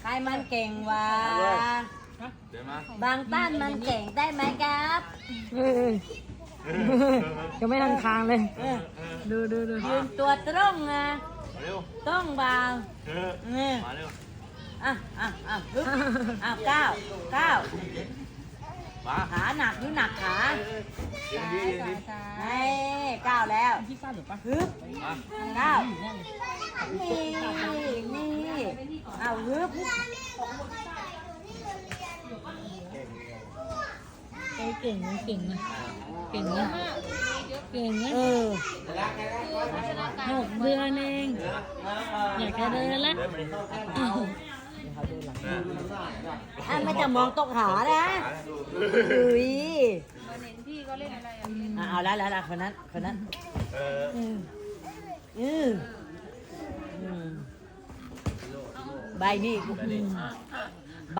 ใครมันเก่งวะ เดี๋ยวมา บางต้านมันเก่งได้ไหมครับ ยังไม่ทันคางเลย ดู ยืนตัวตรงนะ เร็ว ต้องบาง นี่ มาเร็ว ฮึบก้าวมาขาหนักนิ้วหนักขา ยืนดียืนดี ก้าวแล้ว พี่ทราบหรือปะ ฮึบ มา ก้าวนี่ฮึบ เก่งนะเก่งนะเก่งนะเก่งนะ6 เดือนเองอยากจะเดินละ ไม่จะมองตกขานะอุ้ย เห็นพี่ก็เล่นอะไรอ่ะ เอาแล้วคนนั้นใบนี่